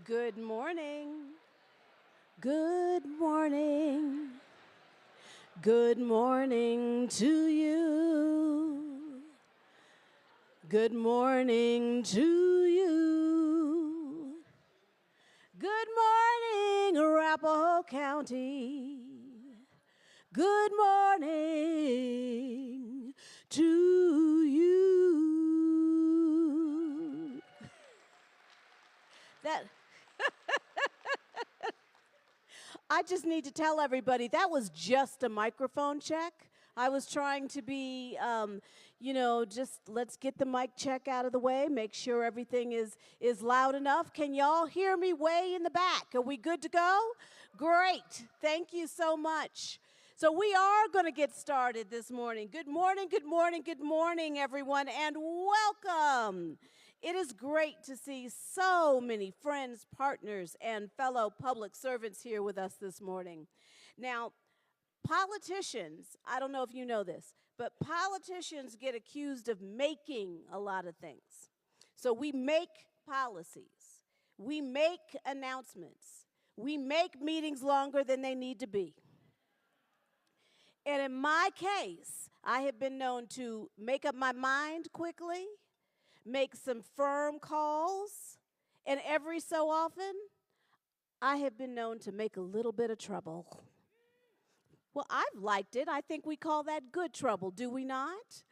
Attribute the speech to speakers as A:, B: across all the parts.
A: Good morning. Good morning. Good morning to you. Good morning to you. Good morning, Arapahoe County. Good morning to you. I just need to tell everybody that was just a microphone check. I was trying to be, just let's get the mic check out of the way, make sure everything is loud enough. Can y'all hear me way in the back? Are we good to go? Great. Thank you so much. So we are going to get started this morning. Good morning, good morning, good morning, everyone, and welcome. It is great to see so many friends, partners, and fellow public servants here with us this morning. Now, politicians, I don't know if you know this, but politicians get accused of making a lot of things. So we make policies, we make announcements, we make meetings longer than they need to be. And in my case, I have been known to make up my mind quickly, make some firm calls, and every so often, I have been known to make a little bit of trouble. Well, I've liked it. I think we call that good trouble, do we not?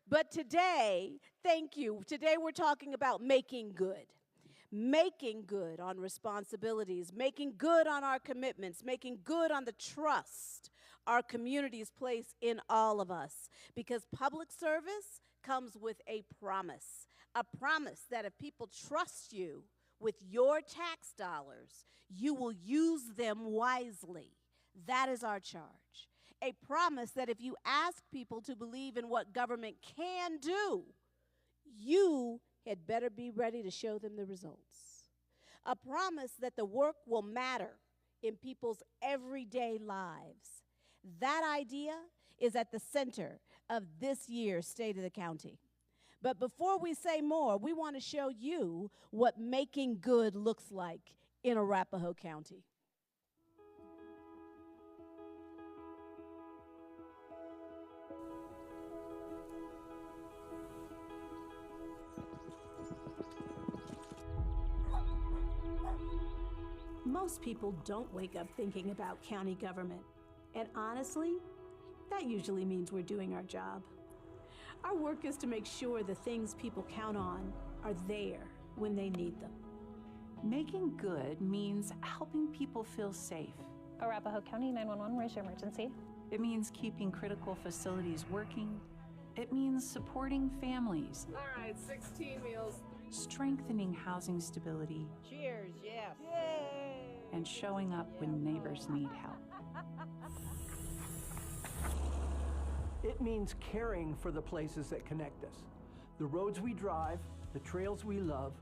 A: But today, thank you. Today we're talking about making good. Making good on responsibilities, making good on our commitments, making good on the trust our communities place in all of us. Because public service comes with a promise that if people trust you with your tax dollars, you will use them wisely. That is our charge. A promise that if you ask people to believe in what government can do, you had better be ready to show them the results. A promise that the work will matter in people's everyday lives. That idea is at the center of this year's State of the County. But before we say more, we want to show you what making good looks like in Arapahoe County. Most people don't wake up thinking about county government. And honestly, that usually means we're doing our job. Our work is to make sure the things people count on are there when they need them.
B: Making good means helping people feel safe.
C: Arapahoe County 911, where's your emergency?
B: It means keeping critical facilities working. It means supporting families.
D: All right, 16 meals.
B: Strengthening housing stability.
D: Cheers, yes.
B: Yay! And showing up when neighbors need help.
E: It means caring for the places that connect us. The roads we drive, the trails we love,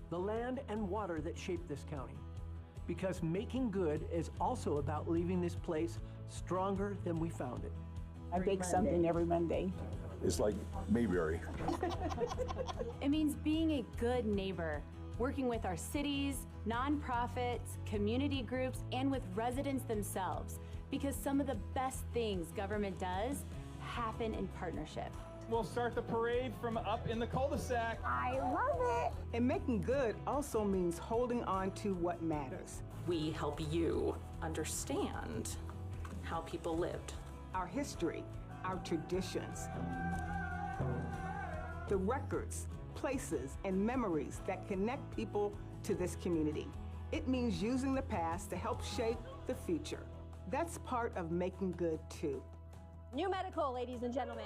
E: the land and water that shape this county. Because making good is also about leaving this place stronger than we found it.
F: I bake something every Monday.
G: It's like Mayberry.
H: It means being a good neighbor, working with our cities, nonprofits, community groups, and with residents themselves. Because some of the best things government does happen in partnership.
I: We'll start the parade from up in the cul-de-sac.
F: I love it. And making good also means holding on to what matters.
J: We help you understand how people lived.
F: Our history, our traditions, the records, places, and memories that connect people to this community. It means using the past to help shape the future. That's part of making good, too.
C: New medical, ladies and gentlemen.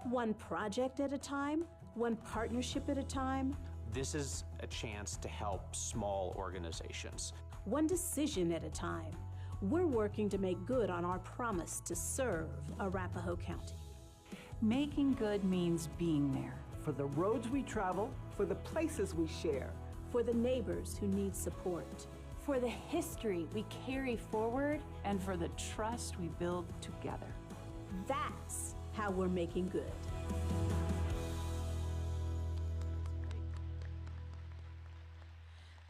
A: One project at a time, one partnership at a time.
K: This is a chance to help small organizations.
A: One decision at a time. We're working to make good on our promise to serve Arapahoe County.
B: Making good means being there.
E: For the roads we travel,
F: For the places we share.
A: For the neighbors who need support.
H: For the history we carry forward.
B: And for the trust we build together.
A: That's how we're making good.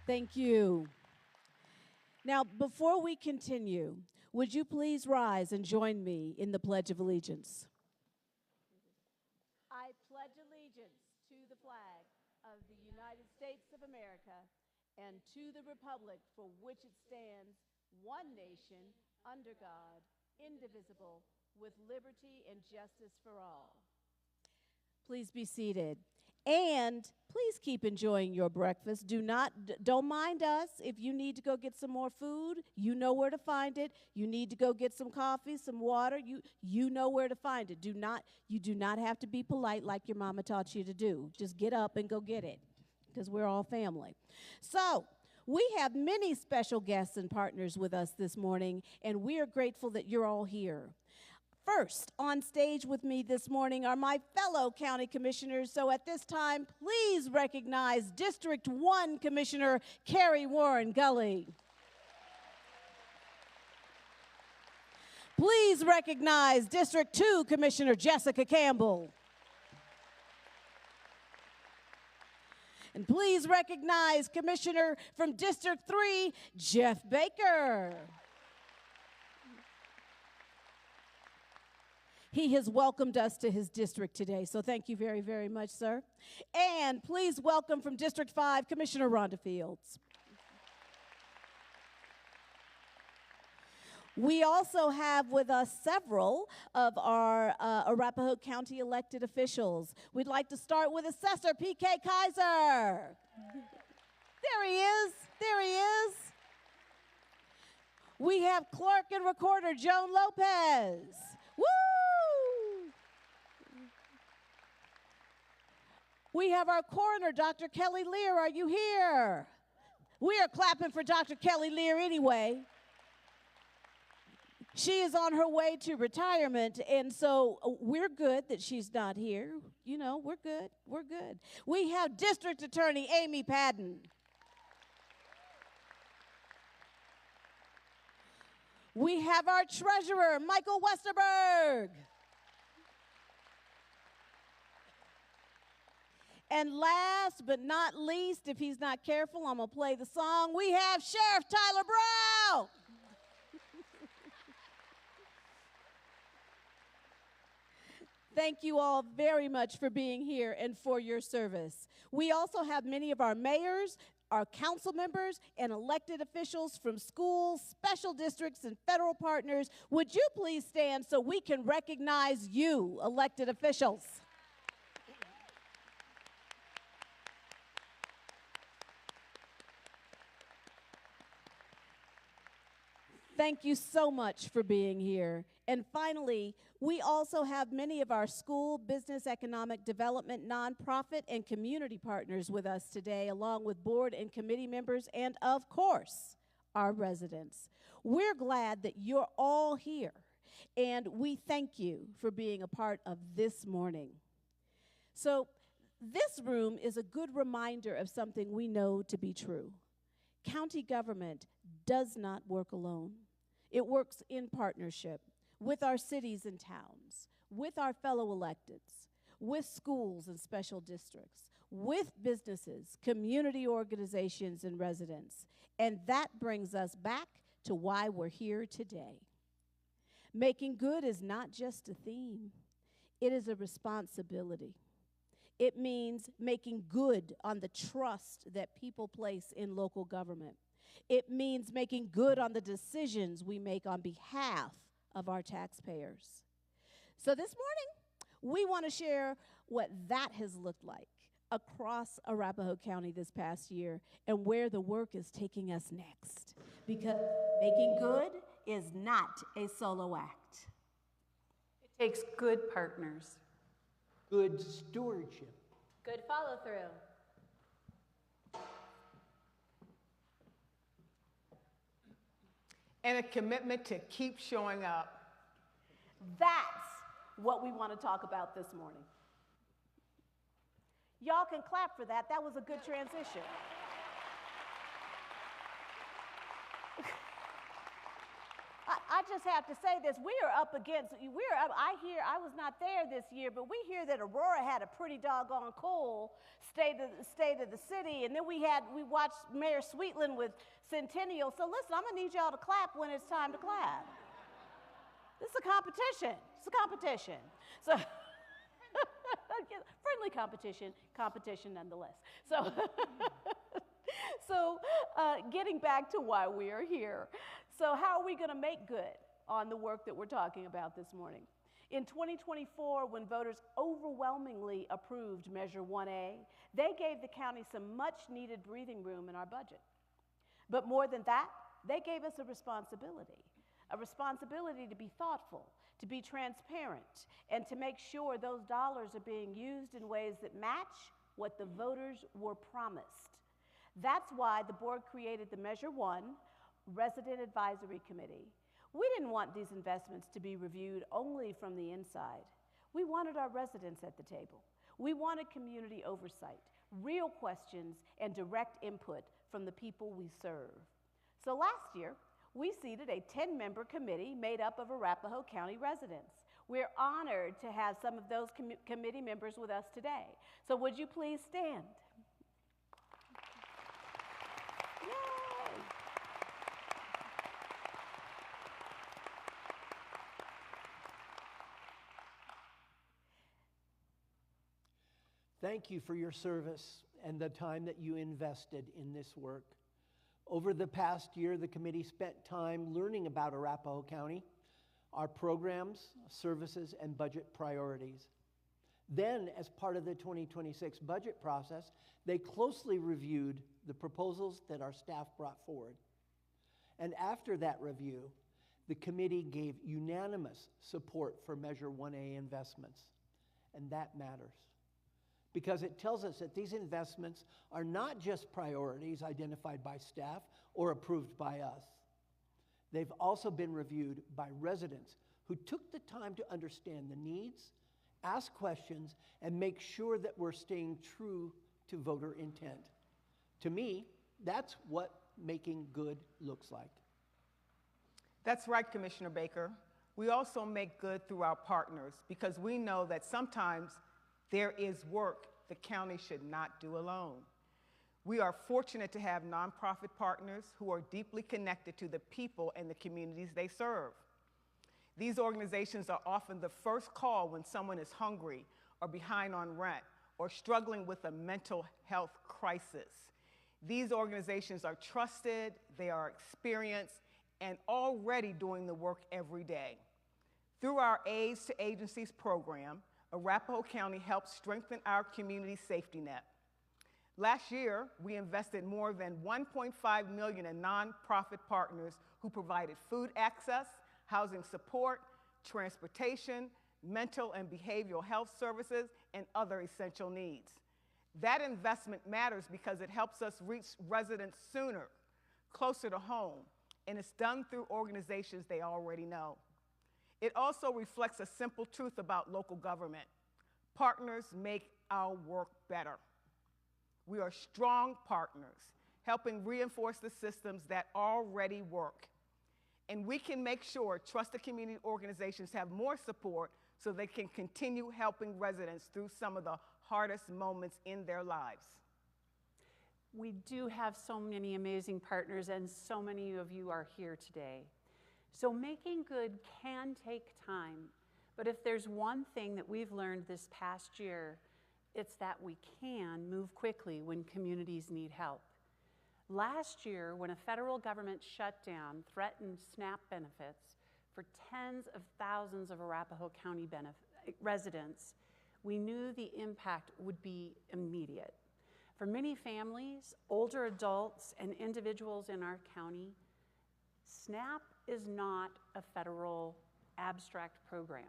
A: Thank you. Now, before we continue, would you please rise and join me in the Pledge of Allegiance? I pledge allegiance to the flag of the United States of America and to the republic for which it stands, one nation, under God, indivisible, with liberty and justice for all. Please be seated. And please keep enjoying your breakfast. Don't mind us. If you need to go get some more food, you know where to find it. You need to go get some coffee, some water, you know where to find it. You do not have to be polite like your mama taught you to do. Just get up and go get it, because we're all family. So, we have many special guests and partners with us this morning, and we are grateful that you're all here. First, on stage with me this morning are my fellow county commissioners. So at this time, please recognize District 1 Commissioner Carrie Warren Gully. Please recognize District 2 Commissioner Jessica Campbell. And please recognize Commissioner from District 3, Jeff Baker. He has welcomed us to his district today, so thank you very, very much, sir. And please welcome from District 5, Commissioner Rhonda Fields. We also have with us several of our Arapahoe County elected officials. We'd like to start with Assessor P.K. Kaiser. There he is. There he is. We have Clerk and Recorder Joan Lopez. Woo! We have our coroner, Dr. Kelly Lear. Are you here? We are clapping for Dr. Kelly Lear anyway. She is on her way to retirement, and so we're good that she's not here. You know, we're good. We're good. We have District Attorney Amy Padden. We have our treasurer, Michael Westerberg. And last but not least, if he's not careful, I'm going to play the song. We have Sheriff Tyler Brown. Thank you all very much for being here and for your service. We also have many of our mayors, our council members, and elected officials from schools, special districts, and federal partners. Would you please stand so we can recognize you, elected officials? Thank you so much for being here. And finally, we also have many of our school, business, economic development, nonprofit, and community partners with us today, along with board and committee members, and of course, our residents. We're glad that you're all here, and we thank you for being a part of this morning. So, this room is a good reminder of something we know to be true. County government does not work alone. It works in partnership with our cities and towns, with our fellow electeds, with schools and special districts, with businesses, community organizations, and residents. And that brings us back to why we're here today. Making good is not just a theme, it is a responsibility. It means making good on the trust that people place in local government. It means making good on the decisions we make on behalf of our taxpayers. So this morning, we want to share what that has looked like across Arapahoe County this past year and where the work is taking us next. Because making good is not a solo act.
B: It takes good partners.
E: Good stewardship.
C: Good follow through.
F: And a commitment to keep showing up.
A: That's what we want to talk about this morning. Y'all can clap for that. That was a good transition. I just have to say this. We are up against, I was not there this year, but we hear that Aurora had a pretty doggone cool state of the city. And then we watched Mayor Sweetland with Centennial. So listen, I'm gonna need y'all to clap when it's time to clap. This is a competition. It's a competition. So, friendly competition nonetheless. So, getting back to why we are here. So how are we going to make good on the work that we're talking about this morning? In 2024, when voters overwhelmingly approved Measure 1A, they gave the county some much-needed breathing room in our budget. But more than that, they gave us a responsibility to be thoughtful, to be transparent, and to make sure those dollars are being used in ways that match what the voters were promised. That's why the board created the Measure 1 Resident Advisory Committee. We didn't want these investments to be reviewed only from the inside. We wanted our residents at the table. We wanted community oversight, real questions, and direct input from the people we serve. So last year, we seated a 10-member committee made up of Arapahoe County residents. We're honored to have some of those committee members with us today. So would you please stand? Yay!
E: Thank you for your service and the time that you invested in this work. Over the past year, the committee spent time learning about Arapahoe County, our programs, services, and budget priorities. Then, as part of the 2026 budget process, they closely reviewed the proposals that our staff brought forward. And after that review, the committee gave unanimous support for Measure 1A investments. And that matters, because it tells us that these investments are not just priorities identified by staff or approved by us. They've also been reviewed by residents who took the time to understand the needs, ask questions, and make sure that we're staying true to voter intent. To me, that's what making good looks like.
F: That's right, Commissioner Baker. We also make good through our partners, because we know that sometimes there is work the county should not do alone. We are fortunate to have nonprofit partners who are deeply connected to the people and the communities they serve. These organizations are often the first call when someone is hungry or behind on rent or struggling with a mental health crisis. These organizations are trusted, they are experienced, and already doing the work every day. Through our Aids to Agencies program, Arapahoe County helps strengthen our community safety net. Last year, we invested more than $1.5 million in nonprofit partners who provided food access, housing support, transportation, mental and behavioral health services, and other essential needs. That investment matters because it helps us reach residents sooner, closer to home, and it's done through organizations they already know. It also reflects a simple truth about local government. Partners make our work better. We are strong partners, helping reinforce the systems that already work. And we can make sure trusted community organizations have more support so they can continue helping residents through some of the hardest moments in their lives.
B: We do have so many amazing partners, and so many of you are here today. So making good can take time, but if there's one thing that we've learned this past year, it's that we can move quickly when communities need help. Last year, when a federal government shutdown threatened SNAP benefits for tens of thousands of Arapahoe County residents, we knew the impact would be immediate. For many families, older adults, and individuals in our county, SNAP is not a federal abstract program.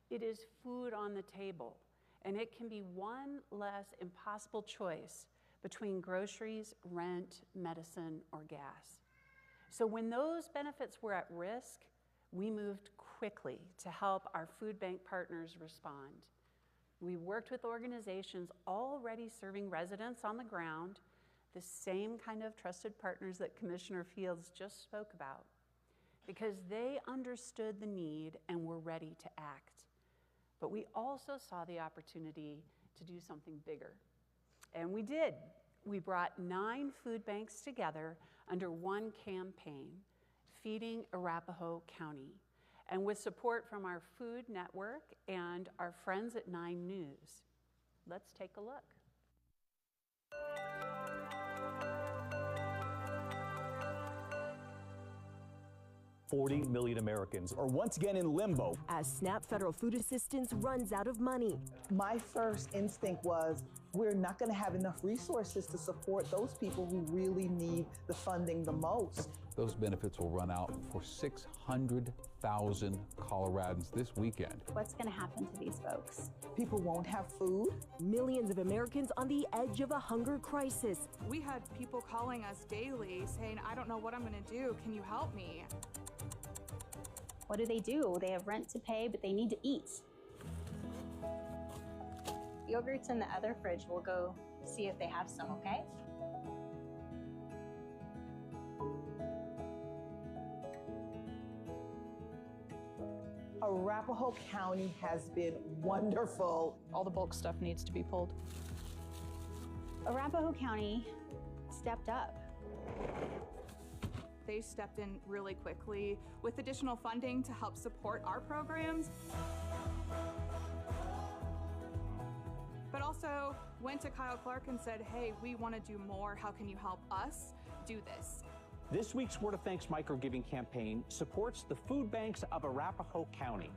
B: It is food on the table, and it can be one less impossible choice between groceries, rent, medicine, or gas. So when those benefits were at risk, we moved quickly to help our food bank partners respond. We worked with organizations already serving residents on the ground, the same kind of trusted partners that Commissioner Fields just spoke about. because they understood the need and were ready to act. But we also saw the opportunity to do something bigger. And we did. We brought 9 food banks together under one campaign, Feeding Arapahoe County, and with support from our Food Network and our friends at 9 News. Let's take a look.
L: $40 million Americans are once again in limbo
M: as SNAP federal food assistance runs out of money.
N: My first instinct was we're not going to have enough resources to support those people who really need the funding the most.
O: Those benefits will run out for 600,000 Coloradans this weekend.
P: What's going to happen to these folks?
N: People won't have food.
M: Millions of Americans on the edge of a hunger crisis.
Q: We had people calling us daily saying, I don't know what I'm going to do. Can you help me?
P: What do? They have rent to pay, but they need to eat. Yogurt's in the other fridge. We'll go see if they have some, okay?
N: Arapahoe County has been wonderful.
Q: All the bulk stuff needs to be pulled.
P: Arapahoe County stepped up.
Q: They stepped in really quickly with additional funding to help support our programs, but also went to Kyle Clark and said, hey, we want to do more. How can you help us do this?
K: This week's Word of Thanks microgiving campaign supports the food banks of Arapahoe County,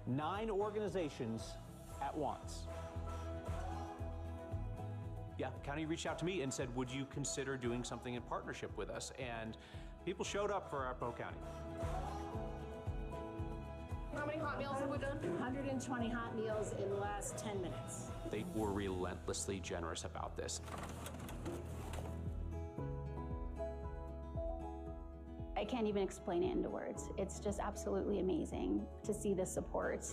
K: 9 organizations at once. Yeah, the county reached out to me and said, would you consider doing something in partnership with us? And people showed up for Arapahoe County.
D: How many hot meals have we done?
R: 120 hot meals in the last 10 minutes.
K: They were relentlessly generous about this.
P: I can't even explain it into words. It's just absolutely amazing to see the support.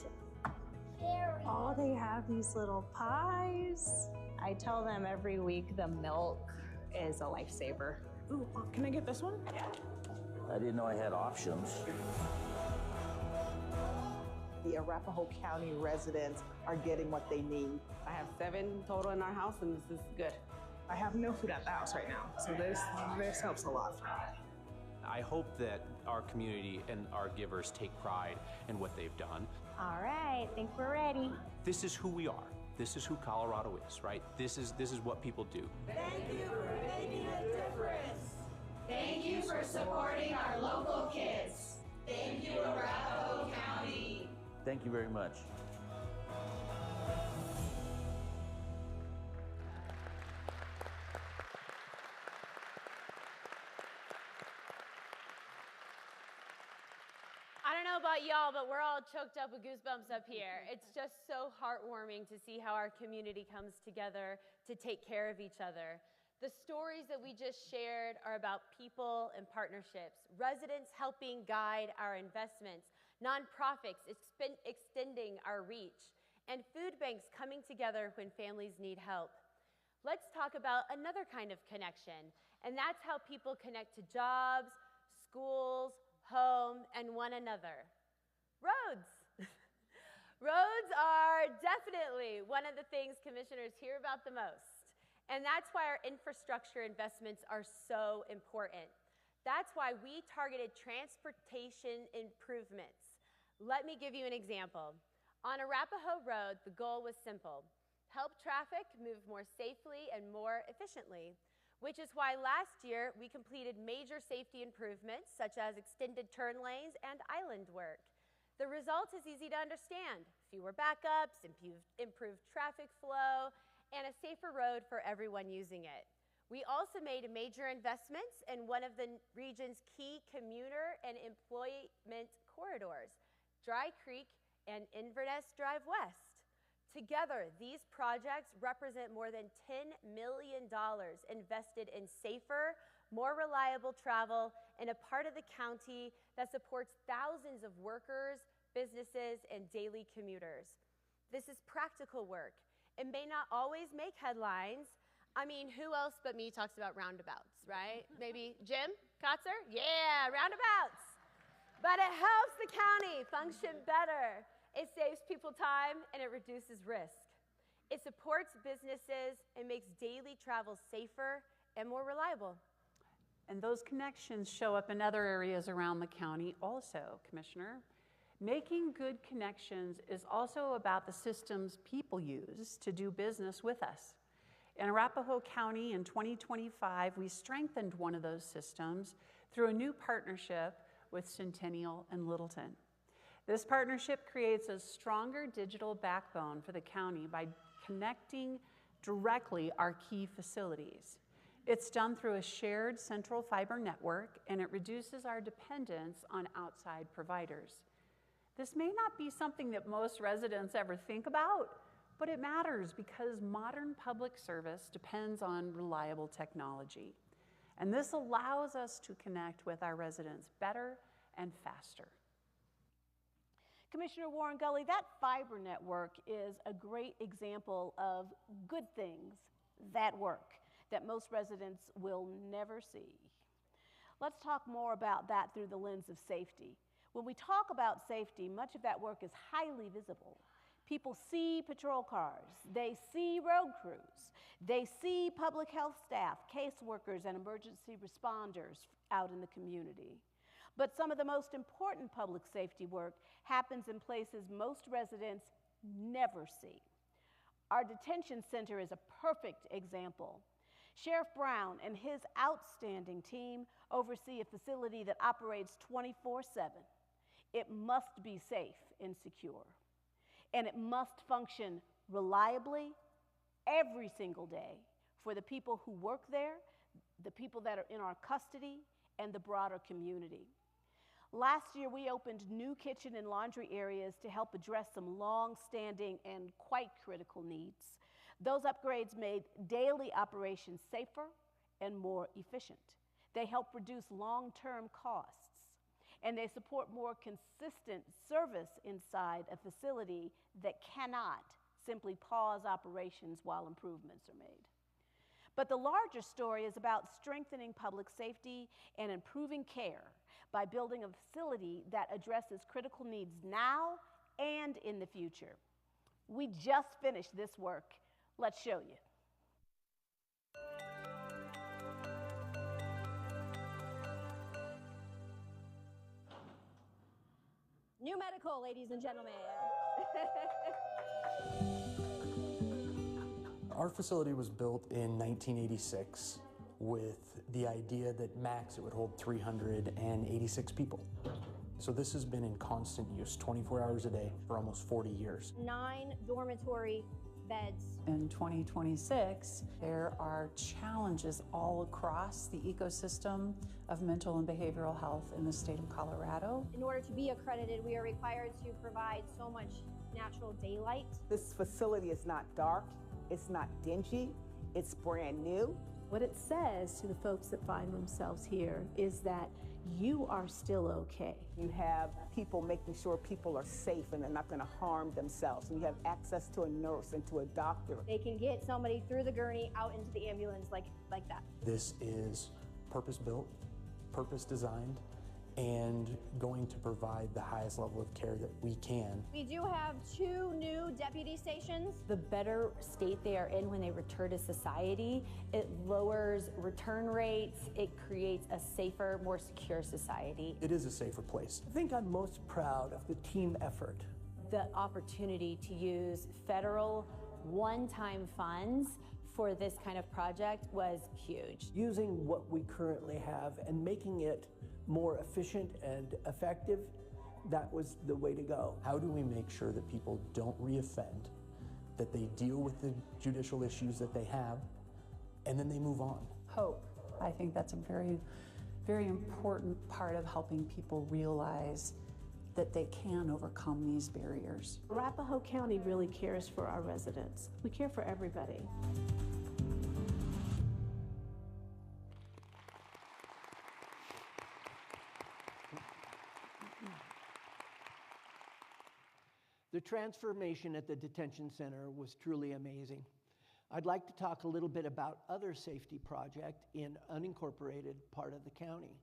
R: Oh, they have these little pies.
C: I tell them every week the milk is a lifesaver.
D: Ooh, can I get this one?
C: Yeah.
S: I didn't know I had options.
N: The Arapahoe County residents are getting what they need.
D: I have 7 total in our house, and this is good.
T: I have no food at the house right now, so this helps a lot.
K: I hope that our community and our givers take pride in what they've done.
C: All right, I think we're ready.
K: This is who we are. This is who Colorado is, right? This is what people do.
U: Thank you for making a difference. Thank you for supporting our local kids. Thank you, Arapahoe County.
S: Thank you very much.
V: I don't know about y'all, but we're all choked up with goosebumps up here. It's just so heartwarming to see how our community comes together to take care of each other. The stories that we just shared are about people and partnerships, residents helping guide our investments, nonprofits extending our reach, and food banks coming together when families need help. Let's talk about another kind of connection, and that's how people connect to jobs, schools, home, and one another. Roads. Roads are definitely one of the things commissioners hear about the most. And that's why our infrastructure investments are so important. That's why we targeted transportation improvements. Let me give you an example. On Arapahoe Road, the goal was simple: help traffic move more safely and more efficiently. Which is why last year we completed major safety improvements such as extended turn lanes and island work. The result is easy to understand: fewer backups, improved traffic flow, and a safer road for everyone using it. We also made major investments in one of the region's key commuter and employment corridors, Dry Creek and Inverness Drive West. Together, these projects represent more than $10 million invested in safer, more reliable travel in a part of the county that supports thousands of workers, businesses, and daily commuters. This is practical work. It may not always make headlines. I mean, who else but me talks about roundabouts, right? Maybe Jim Kotzer? Yeah, roundabouts. But it helps the county function better. It saves people time and it reduces risk. It supports businesses and makes daily travel safer and more reliable.
B: And those connections show up in other areas around the county also, Commissioner. Making good connections is also about the systems people use to do business with us. In Arapahoe County in 2025, we strengthened one of those systems through a new partnership with Centennial and Littleton. This partnership creates a stronger digital backbone for the county by connecting directly our key facilities. It's done through a shared central fiber network, and it reduces our dependence on outside providers. This may not be something that most residents ever think about, but it matters because modern public service depends on reliable technology. And this allows us to connect with our residents better and faster.
A: Commissioner Warren Gully, that fiber network is a great example of good things that work that most residents will never see. Let's talk more about that through the lens of safety. When we talk about safety, much of that work is highly visible. People see patrol cars, they see road crews, they see public health staff, caseworkers, and emergency responders out in the community. But some of the most important public safety work happens in places most residents never see. Our detention center is a perfect example. Sheriff Brown and his outstanding team oversee a facility that operates 24/7. It must be safe and secure, and it must function reliably every single day for the people who work there, the people that are in our custody, and the broader community. Last year, we opened new kitchen and laundry areas to help address some long-standing and quite critical needs. Those upgrades made daily operations safer and more efficient. They help reduce long-term costs, and they support more consistent service inside a facility that cannot simply pause operations while improvements are made. But the larger story is about strengthening public safety and improving care by building a facility that addresses critical needs now and in the future. We just finished this work. Let's show you.
G: New medical, ladies and gentlemen.
I: Our facility was built in 1986 with the idea that max it would hold 386 people. So this has been in constant use 24 hours a day for almost 40 years.
G: 9 dormitory beds.
B: In 2026, there are challenges all across the ecosystem of mental and behavioral health in the state of Colorado.
G: In order to be accredited, we are required to provide so much natural daylight.
W: This facility is not dark, it's not dingy, it's brand new.
A: What it says to the folks that find themselves here is that you are still okay.
W: You have people making sure people are safe and they're not going to harm themselves. You have access to a nurse and to a doctor.
G: They can get somebody through the gurney out into the ambulance like that.
I: This is purpose-built, purpose-designed, and going to provide the highest level of care that we can.
G: We do have 2 new deputy stations.
H: The better state they are in when they return to society, it lowers return rates, it creates a safer, more secure society.
I: It is a safer place.
E: I think I'm most proud of the team effort.
H: The opportunity to use federal one-time funds for this kind of project was huge.
E: Using what we currently have and making it more efficient and effective, that was the way to go.
I: How do we make sure that people don't reoffend, that they deal with the judicial issues that they have, and then they move on?
B: Hope. I think that's a very, very important part of helping people realize that they can overcome these barriers.
A: Arapahoe County really cares for our residents. We care for everybody.
E: The transformation at the detention center was truly amazing. I'd like to talk a little bit about other safety project in unincorporated part of the county.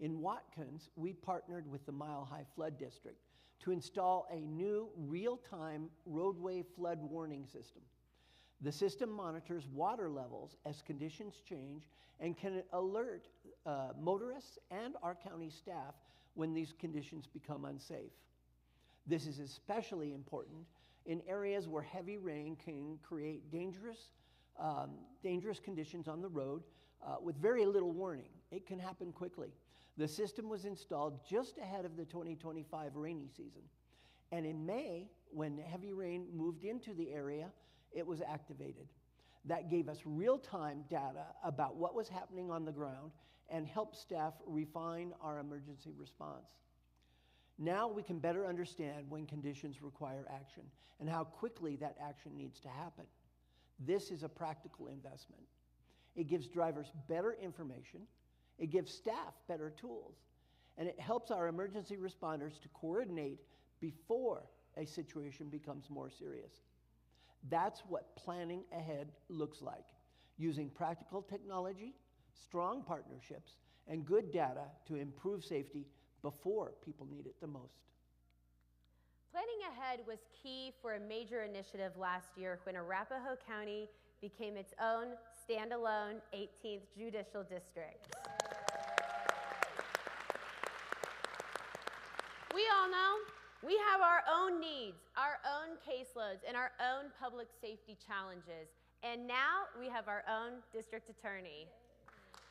E: In Watkins, we partnered with the Mile High Flood District to install a new real-time roadway flood warning system. The system monitors water levels as conditions change and can alert motorists and our county staff when these conditions become unsafe. This is especially important in areas where heavy rain can create dangerous conditions on the road with very little warning. It can happen quickly. The system was installed just ahead of the 2025 rainy season. And in May, when heavy rain moved into the area, it was activated. That gave us real-time data about what was happening on the ground and helped staff refine our emergency response. Now we can better understand when conditions require action and how quickly that action needs to happen. This is a practical investment. It gives drivers better information, it gives staff better tools, and it helps our emergency responders to coordinate before a situation becomes more serious. That's what planning ahead looks like, using practical technology, strong partnerships, and good data to improve safety before people need it the most.
V: Planning ahead was key for a major initiative last year when Arapahoe County became its own standalone 18th judicial district. We all know we have our own needs, our own caseloads, and our own public safety challenges. And now we have our own district attorney.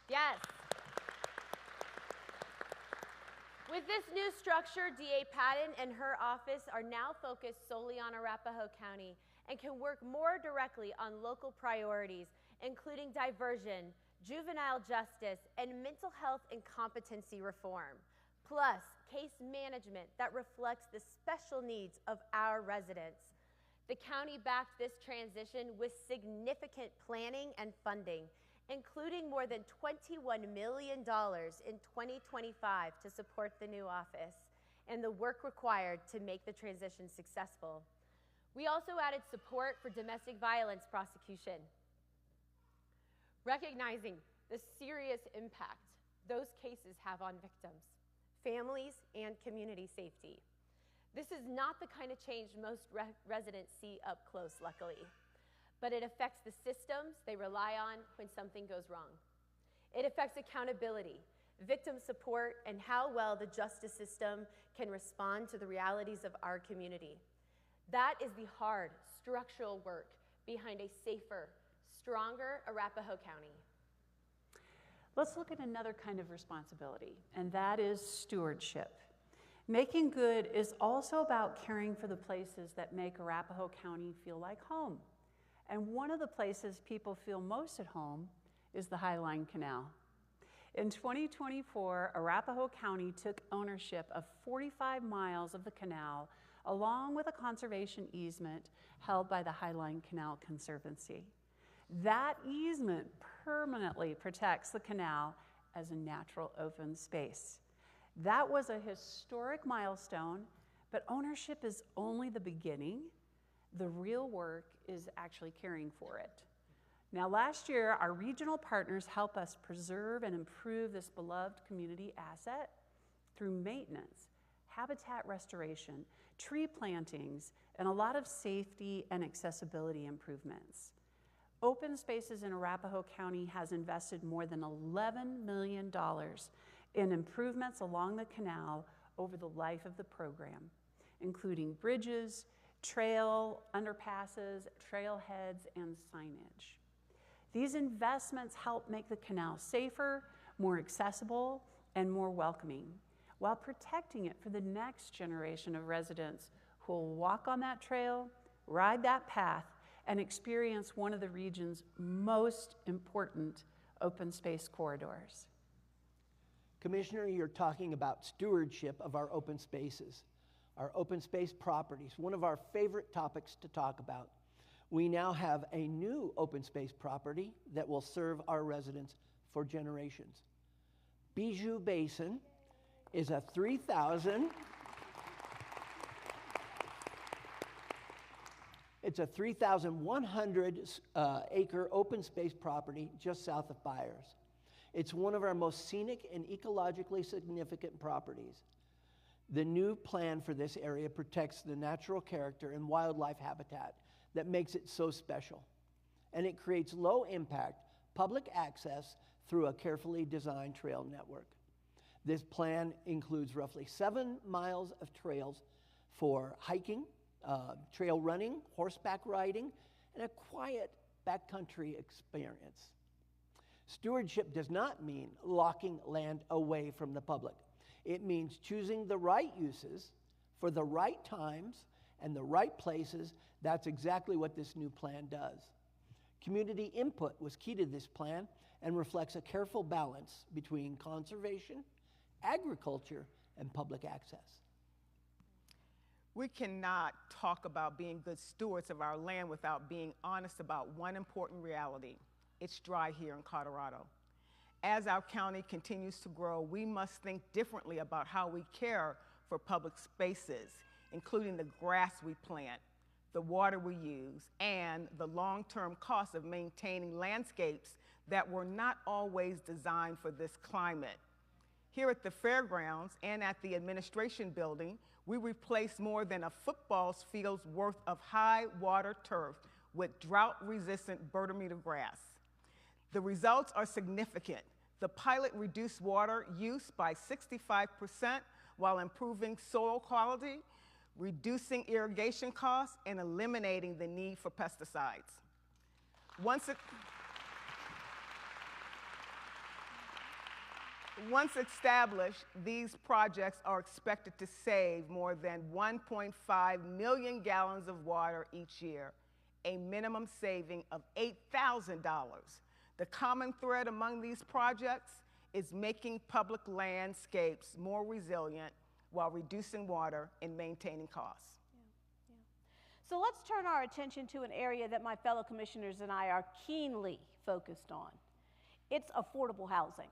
V: Yes. With this new structure, DA Patton and her office are now focused solely on Arapahoe County and can work more directly on local priorities, including diversion, juvenile justice, and mental health and competency reform, plus case management that reflects the special needs of our residents. The county backed this transition with significant planning and funding, including more than $21 million in 2025 to support the new office and the work required to make the transition successful. We also added support for domestic violence prosecution, recognizing the serious impact those cases have on victims, families, and community safety. This is not the kind of change most residents see up close, luckily, but it affects the systems they rely on when something goes wrong. It affects accountability, victim support, and how well the justice system can respond to the realities of our community. That is the hard, structural work behind a safer, stronger Arapahoe County.
B: Let's look at another kind of responsibility, and that is stewardship. Making good is also about caring for the places that make Arapahoe County feel like home. And one of the places people feel most at home is the Highline Canal. In 2024, Arapahoe County took ownership of 45 miles of the canal, along with a conservation easement held by the Highline Canal Conservancy. That easement permanently protects the canal as a natural open space. That was a historic milestone, but ownership is only the beginning. The real work is actually caring for it. Now, last year, our regional partners helped us preserve and improve this beloved community asset through maintenance, habitat restoration, tree plantings, and a lot of safety and accessibility improvements. Open Spaces in Arapahoe County has invested more than $11 million in improvements along the canal over the life of the program, including bridges, trail underpasses, trailheads, and signage. These investments help make the canal safer, more accessible, and more welcoming, while protecting it for the next generation of residents who will walk on that trail, ride that path, and experience one of the region's most important open space corridors.
E: Commissioner, you're talking about stewardship of our open spaces, our open space properties, one of our favorite topics to talk about. We now have a new open space property that will serve our residents for generations. Bijou Basin is a 3,100 acre open space property just south of Byers. It's one of our most scenic and ecologically significant properties. The new plan for this area protects the natural character and wildlife habitat that makes it so special. And it creates low-impact public access through a carefully designed trail network. This plan includes roughly 7 miles of trails for hiking, trail running, horseback riding, and a quiet backcountry experience. Stewardship does not mean locking land away from the public. It means choosing the right uses for the right times and the right places. That's exactly what this new plan does. Community input was key to this plan and reflects a careful balance between conservation, agriculture, and public access.
W: We cannot talk about being good stewards of our land without being honest about one important reality. It's dry here in Colorado. As our county continues to grow, we must think differently about how we care for public spaces, including the grass we plant, the water we use, and the long-term cost of maintaining landscapes that were not always designed for this climate. Here at the fairgrounds and at the administration building, we replaced more than a football field's worth of high water turf with drought-resistant Bermuda grass. The results are significant. The pilot reduced water use by 65% while improving soil quality, reducing irrigation costs, and eliminating the need for pesticides. Once established, these projects are expected to save more than 1.5 million gallons of water each year, a minimum saving of $8,000. The common thread among these projects is making public landscapes more resilient while reducing water and maintaining costs.
A: So let's turn our attention to an area that my fellow commissioners and I are keenly focused on. It's affordable housing.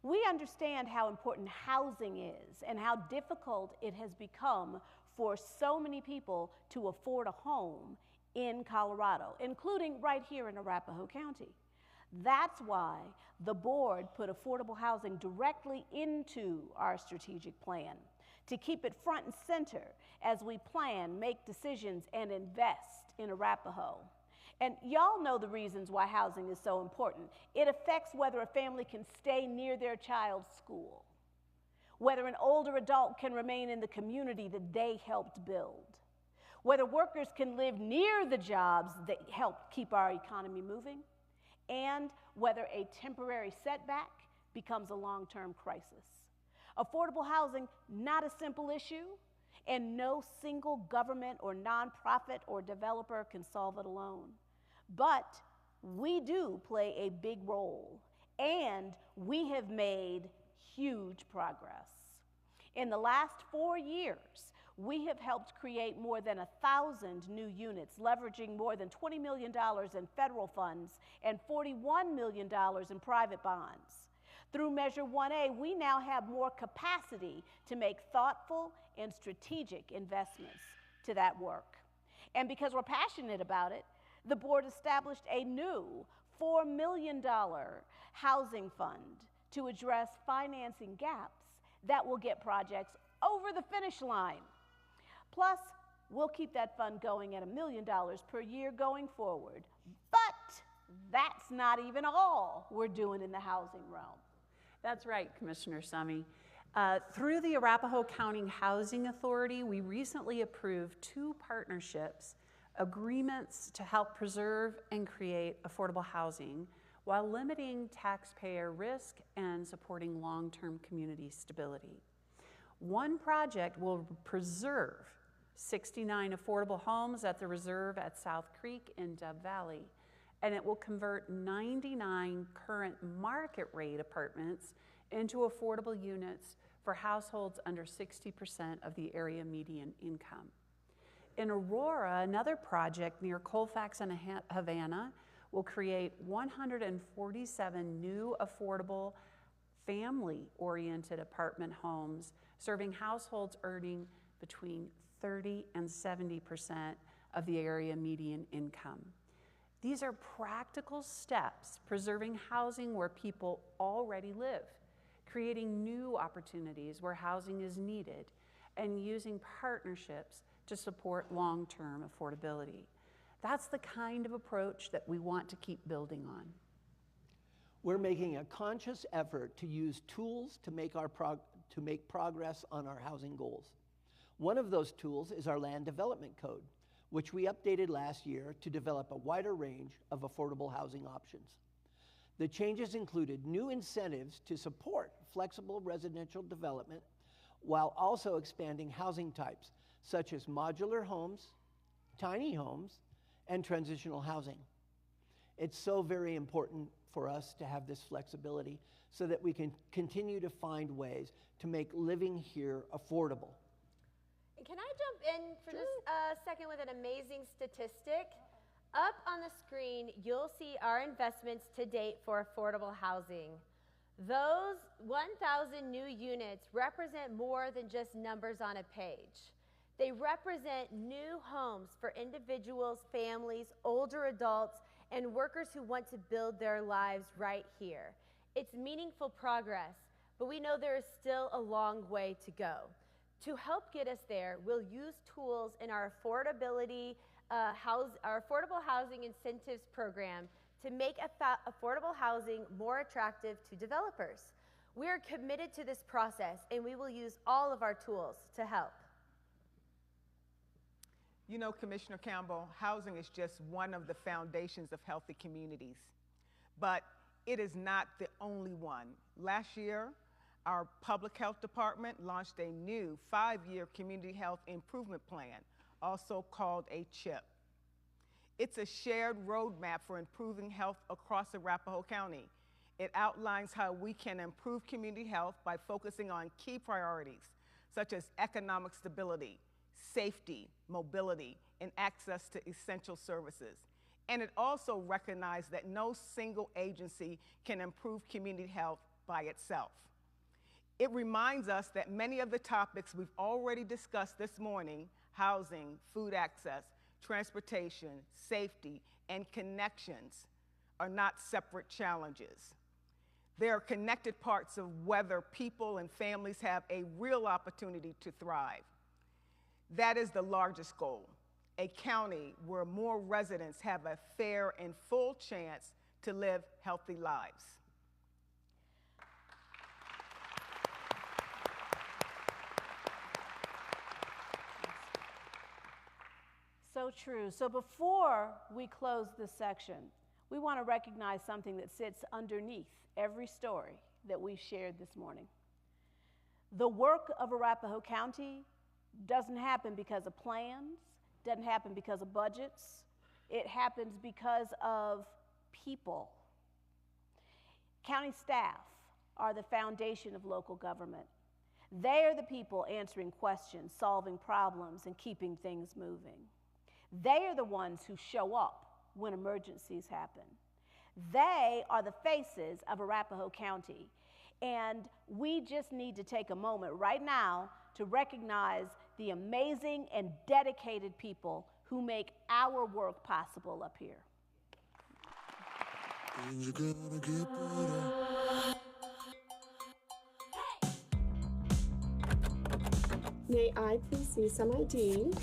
A: We understand how important housing is and how difficult it has become for so many people to afford a home in Colorado, including right here in Arapahoe County. That's why the board put affordable housing directly into our strategic plan to keep it front and center as we plan, make decisions, and invest in Arapahoe. And y'all know the reasons why housing is so important. It affects whether a family can stay near their child's school, whether an older adult can remain in the community that they helped build, whether workers can live near the jobs that help keep our economy moving, and whether a temporary setback becomes a long-term crisis. Affordable housing, not a simple issue, and no single government or nonprofit or developer can solve it alone. But we do play a big role, and we have made huge progress. In the last 4 years, we have helped create more than 1,000 new units, leveraging more than $20 million in federal funds and $41 million in private bonds. Through Measure 1A, we now have more capacity to make thoughtful and strategic investments to that work. And because we're passionate about it, the board established a new $4 million housing fund to address financing gaps that will get projects over the finish line. Plus, we'll keep that fund going at $1 million per year going forward. But that's not even all we're doing in the housing realm.
B: That's right, Commissioner Summy. Through the Arapahoe County Housing Authority, we recently approved 2 partnerships, agreements to help preserve and create affordable housing while limiting taxpayer risk and supporting long-term community stability. One project will preserve 69 affordable homes at the reserve at South Creek in Dove Valley, and it will convert 99 current market rate apartments into affordable units for households under 60% of the area median income. In Aurora, another project near Colfax and Havana will create 147 new affordable family-oriented apartment homes serving households earning between 30 and 70% of the area median income. These are practical steps preserving housing where people already live, creating new opportunities where housing is needed, and using partnerships to support long-term affordability. That's the kind of approach that we want to keep building on.
E: We're making a conscious effort to use tools to make progress on our housing goals. One of those tools is our Land Development Code, which we updated last year to develop a wider range of affordable housing options. The changes included new incentives to support flexible residential development while also expanding housing types such as modular homes, tiny homes, and transitional housing. It's so very important for us to have this flexibility so that we can continue to find ways to make living here affordable.
V: And can I jump in for just a second with an amazing statistic? Up on the screen, you'll see our investments to date for affordable housing. Those 1,000 new units represent more than just numbers on a page. They represent new homes for individuals, families, older adults, and workers who want to build their lives right here. It's meaningful progress, but we know there is still a long way to go. To help get us there, we'll use tools in our affordable housing incentives program to make affordable housing more attractive to developers. We are committed to this process, and we will use all of our tools to help.
W: You know, Commissioner Campbell, housing is just one of the foundations of healthy communities, but it is not the only one. Last year, our public health department launched a new 5-year community health improvement plan, also called a CHIP. It's a shared roadmap for improving health across Arapahoe County. It outlines how we can improve community health by focusing on key priorities, such as economic stability, safety, mobility, and access to essential services. And it also recognized that no single agency can improve community health by itself. It reminds us that many of the topics we've already discussed this morning, housing, food access, transportation, safety, and connections, are not separate challenges. They are connected parts of whether people and families have a real opportunity to thrive. That is the largest goal, a county where more residents have a fair and full chance to live healthy lives.
A: So true. So before we close this section, we want to recognize something that sits underneath every story that we've shared this morning. The work of Arapahoe County doesn't happen because of plans, doesn't happen because of budgets. It happens because of people. County staff are the foundation of local government. They are the people answering questions, solving problems, and keeping things moving. They are the ones who show up when emergencies happen. They are the faces of Arapahoe County. And we just need to take a moment right now to recognize the amazing and dedicated people who make our work possible up here.
F: May I please see some ID?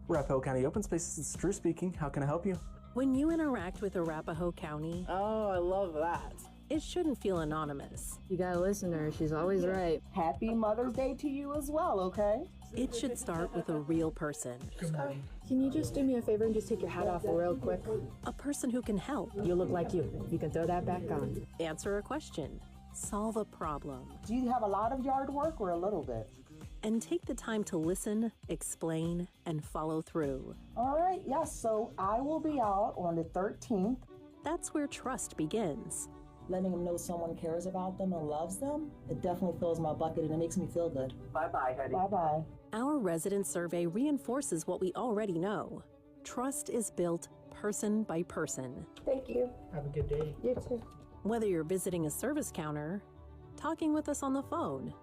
J: Arapahoe County Open Spaces, it's Drew speaking. How can I help you?
M: When you interact with Arapahoe County,
F: Oh, I love that.
M: it shouldn't feel anonymous.
F: You got a listener, she's always right.
N: Happy Mother's Day to you as well, okay?
M: It should start with a real person.
F: Can you just do me a favor and just take your hat off real quick?
M: A person who can help.
F: You look like you. You can throw that back on.
M: Answer a question. Solve a problem.
N: Do you have a lot of yard work or a little bit?
M: And take the time to listen, explain, and follow through.
N: All right, yes, so I will be out on the 13th.
M: That's where trust begins.
L: Letting them know someone cares about them and loves them, it definitely fills my bucket and it makes me feel good.
N: Bye-bye, honey. Bye-bye.
M: Our resident survey reinforces what we already know. Trust is built person by person.
F: Thank you.
J: Have a good day.
F: You too.
M: Whether you're visiting a service counter, talking with us on the phone,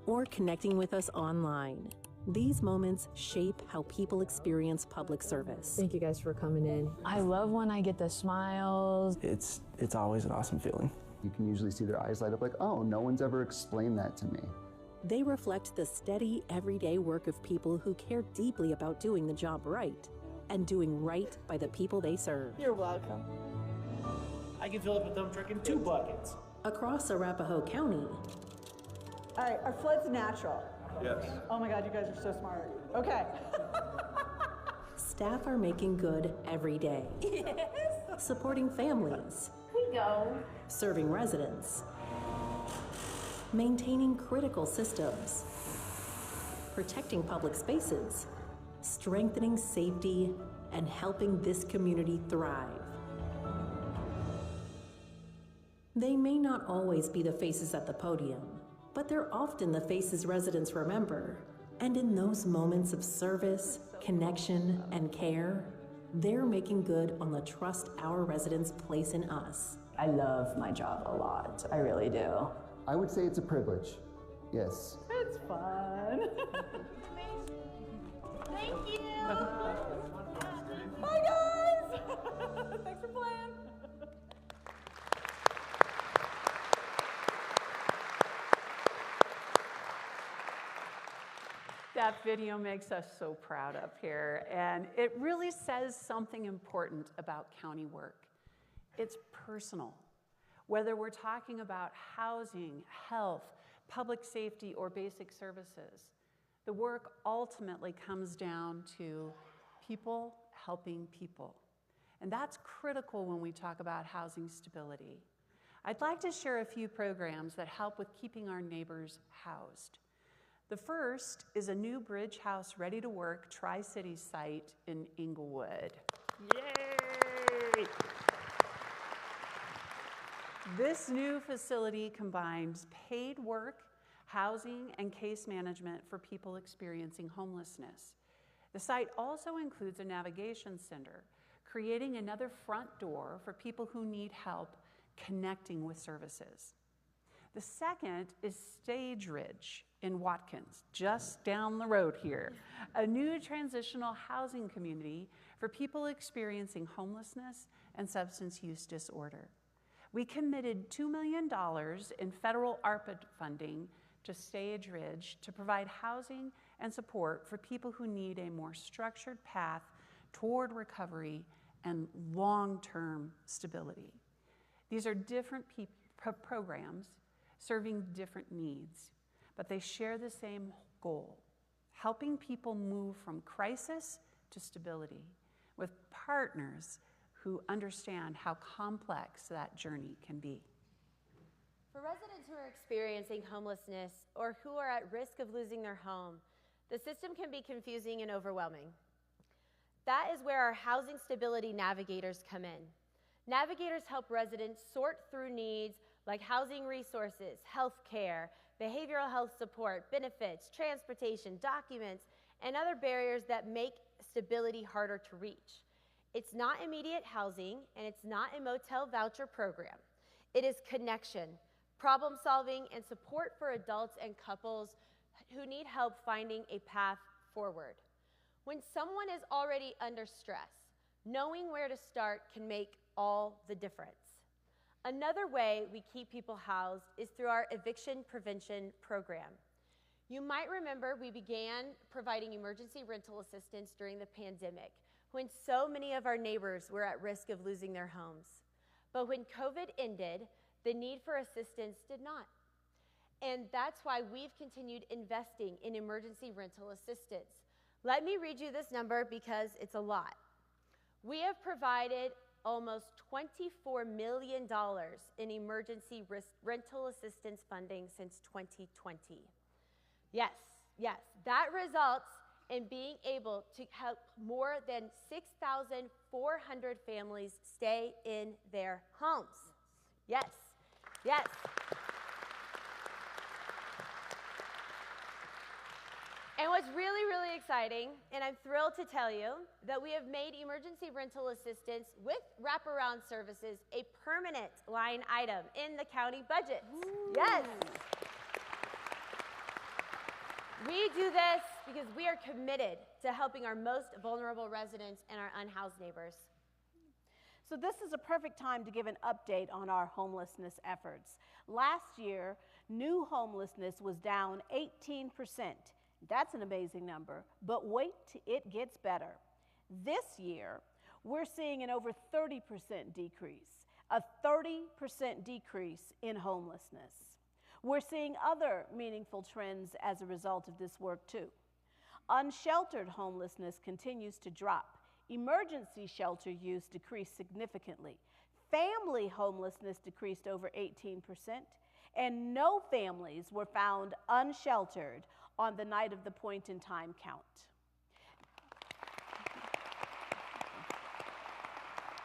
M: or connecting with us online, These moments shape how people experience public service.
F: Thank you guys for coming in.
C: I love when I get the smiles.
J: It's always an awesome feeling.
O: You can usually see their eyes light up like, oh, no one's ever explained that to me.
M: They reflect the steady, everyday work of people who care deeply about doing the job right and doing right by the people they serve.
R: You're welcome.
P: I can fill up a dump truck in 2 buckets.
M: Across Arapahoe County.
Q: All right, are floods natural?
P: Yes.
Q: Oh my God, you guys are so smart. Okay.
M: Staff are making good every day.
Q: Yes.
M: Supporting families.
Q: We go.
M: Serving residents. Maintaining critical systems. Protecting public spaces. Strengthening safety and helping this community thrive. They may not always be the faces at the podium, but they're often the faces residents remember. And in those moments of service, connection, and care, they're making good on the trust our residents place in us.
C: I love my job a lot. I really do.
O: I would say it's a privilege. Yes.
Q: It's fun.
U: Thank you.
Q: Bye, guys. Thanks for playing.
B: That video makes us so proud up here, and it really says something important about county work. It's personal. Whether we're talking about housing, health, public safety, or basic services, the work ultimately comes down to people helping people. And that's critical when we talk about housing stability. I'd like to share a few programs that help with keeping our neighbors housed. The first is a new Bridge House Ready to Work Tri-City site in Inglewood. Yay! This new facility combines paid work, housing, and case management for people experiencing homelessness. The site also includes a navigation center, creating another front door for people who need help connecting with services. The second is Stage Ridge in Watkins, just down the road here, a new transitional housing community for people experiencing homelessness and substance use disorder. We committed $2 million in federal ARPA funding to Stage Ridge to provide housing and support for people who need a more structured path toward recovery and long-term stability. These are different programs serving different needs, but they share the same goal, helping people move from crisis to stability with partners who understand how complex that journey can be.
V: For residents who are experiencing homelessness or who are at risk of losing their home, the system can be confusing and overwhelming. That is where our housing stability navigators come in. Navigators help residents sort through needs like housing resources, health care, behavioral health support, benefits, transportation, documents, and other barriers that make stability harder to reach. It's not immediate housing, and it's not a motel voucher program. It is connection, problem solving, and support for adults and couples who need help finding a path forward. When someone is already under stress, knowing where to start can make all the difference. Another way we keep people housed is through our eviction prevention program. You might remember we began providing emergency rental assistance during the pandemic when so many of our neighbors were at risk of losing their homes. But when COVID ended, the need for assistance did not. And that's why we've continued investing in emergency rental assistance. Let me read you this number because it's a lot. We have provided almost $24 million in emergency rental assistance funding since 2020. Yes, that results in being able to help more than 6,400 families stay in their homes. Yes. And what's really, really exciting, and I'm thrilled to tell you, that we have made emergency rental assistance with wraparound services a permanent line item in the county budget. Ooh. Yes. We do this because we are committed to helping our most vulnerable residents and our unhoused neighbors.
A: So this is a perfect time to give an update on our homelessness efforts. Last year, new homelessness was down 18%. That's an amazing number, but wait, it gets better. This year, we're seeing an over 30% decrease, a 30% decrease in homelessness. We're seeing other meaningful trends as a result of this work too. Unsheltered homelessness continues to drop. Emergency shelter use decreased significantly. Family homelessness decreased over 18%, and no families were found unsheltered on the night of the point-in-time count.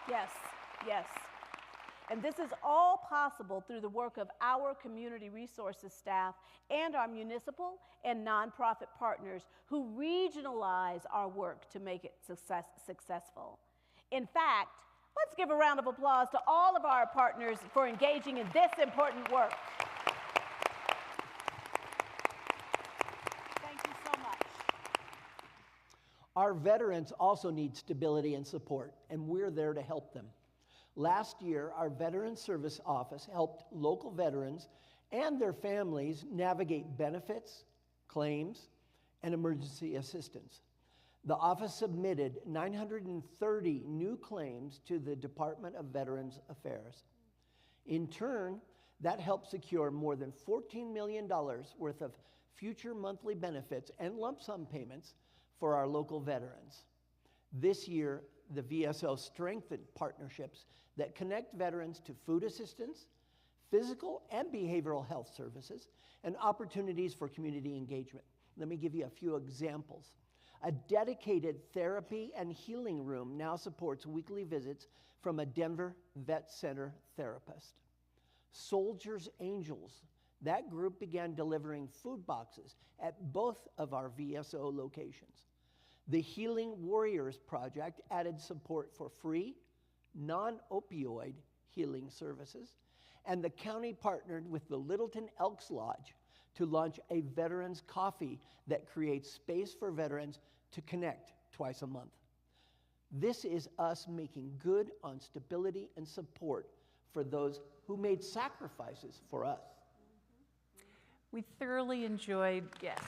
A: Yes, yes. And this is all possible through the work of our community resources staff and our municipal and nonprofit partners who regionalize our work to make it successful. In fact, let's give a round of applause to all of our partners for engaging in this important work. Thank you so much.
E: Our veterans also need stability and support, and we're there to help them. Last year, our Veteran Service Office helped local veterans and their families navigate benefits, claims, and emergency assistance. The office submitted 930 new claims to the Department of Veterans Affairs. In turn, that helped secure more than $14 million worth of future monthly benefits and lump sum payments for our local veterans. This year, the VSO strengthened partnerships that connect veterans to food assistance, physical and behavioral health services, and opportunities for community engagement. Let me give you a few examples. A dedicated therapy and healing room now supports weekly visits from a Denver Vet Center therapist. Soldiers Angels, that group began delivering food boxes at both of our VSO locations. The Healing Warriors Project added support for free, non-opioid healing services, and the county partnered with the Littleton Elks Lodge to launch a veterans coffee that creates space for veterans to connect twice a month. This is us making good on stability and support for those who made sacrifices for us.
B: We thoroughly enjoyed, yes.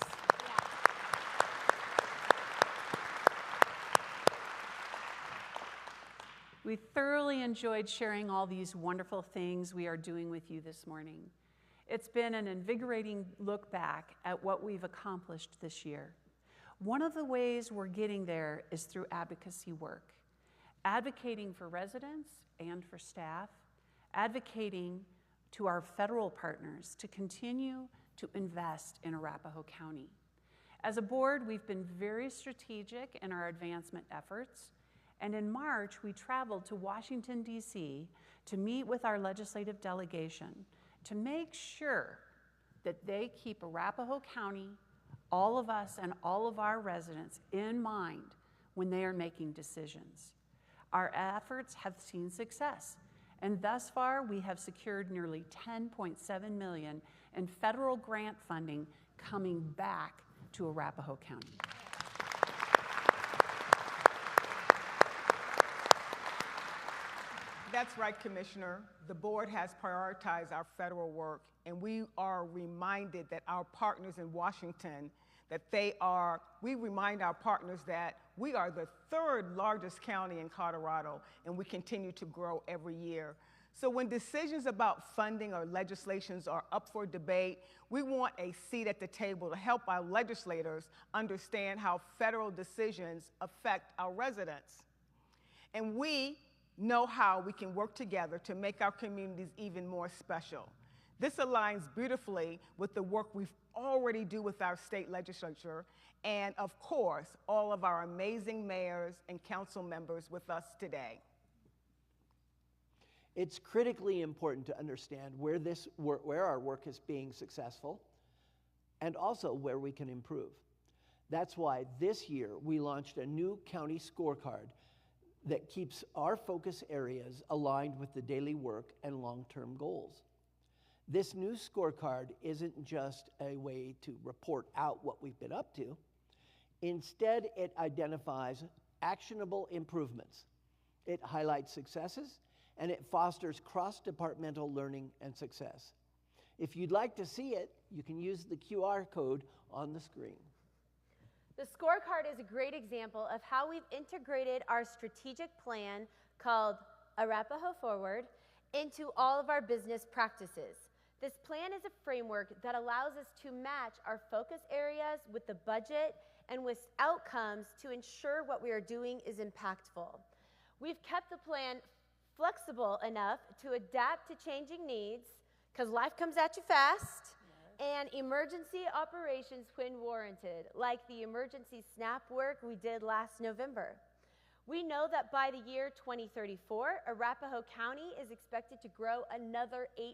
B: We thoroughly enjoyed sharing all these wonderful things we are doing with you this morning. It's been an invigorating look back at what we've accomplished this year. One of the ways we're getting there is through advocacy work, advocating for residents and for staff, advocating to our federal partners to continue to invest in Arapahoe County. As a board, we've been very strategic in our advancement efforts. And in March, we traveled to Washington, D.C. to meet with our legislative delegation to make sure that they keep Arapahoe County, all of us and all of our residents in mind when they are making decisions. Our efforts have seen success, and thus far we have secured nearly $10.7 million in federal grant funding coming back to Arapahoe County.
W: That's right, Commissioner. The board has prioritized our federal work, and we are reminded that our partners in Washington, we remind our partners that we are the third largest county in Colorado, and we continue to grow every year. So when decisions about funding or legislations are up for debate, we want a seat at the table to help our legislators understand how federal decisions affect our residents. And we know how we can work together to make our communities even more special. This aligns beautifully with the work we already do with our state legislature and, of course, all of our amazing mayors and council members with us today.
E: It's critically important to understand where our work is being successful and also where we can improve. That's why this year we launched a new county scorecard that keeps our focus areas aligned with the daily work and long-term goals. This new scorecard isn't just a way to report out what we've been up to. Instead, it identifies actionable improvements. It highlights successes, and it fosters cross-departmental learning and success. If you'd like to see it, you can use the QR code on the screen.
V: The scorecard is a great example of how we've integrated our strategic plan called Arapahoe Forward into all of our business practices. This plan is a framework that allows us to match our focus areas with the budget and with outcomes to ensure what we are doing is impactful. We've kept the plan flexible enough to adapt to changing needs, because life comes at you fast, and emergency operations when warranted, like the emergency SNAP work we did last November. We know that by the year 2034, Arapahoe County is expected to grow another 8%,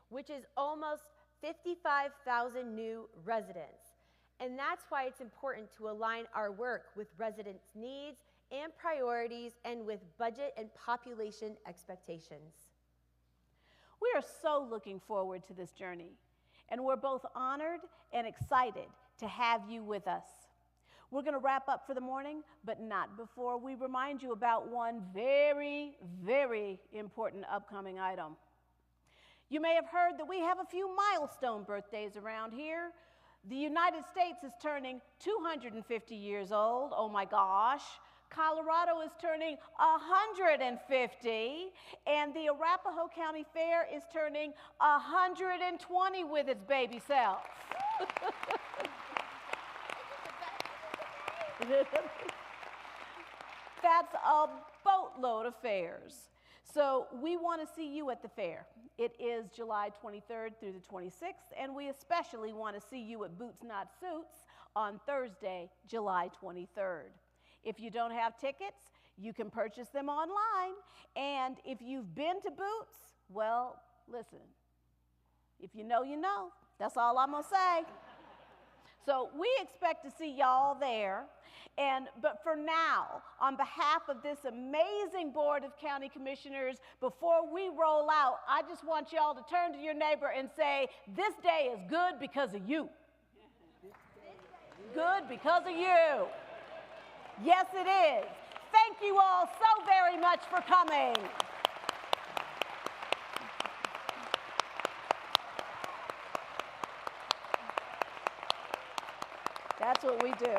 V: which is almost 55,000 new residents. And that's why it's important to align our work with residents' needs and priorities and with budget and population expectations.
A: We are so looking forward to this journey, and we're both honored and excited to have you with us. We're going to wrap up for the morning, but not before we remind you about one very, very important upcoming item. You may have heard that we have a few milestone birthdays around here. The United States is turning 250 years old. Oh my gosh. Colorado is turning 150, and the Arapahoe County Fair is turning 120 with its baby self. That's a boatload of fairs. So we want to see you at the fair. It is July 23rd through the 26th, and we especially want to see you at Boots Not Suits on Thursday, July 23rd. If you don't have tickets, you can purchase them online. And if you've been to Boots, well, listen, if you know, you know. That's all I'm going to say. So we expect to see y'all there. But for now, on behalf of this amazing Board of County Commissioners, before we roll out, I just want y'all to turn to your neighbor and say, this day is good because of you. Good because of you. Yes, it is. Thank you all so very much for coming. That's what we do.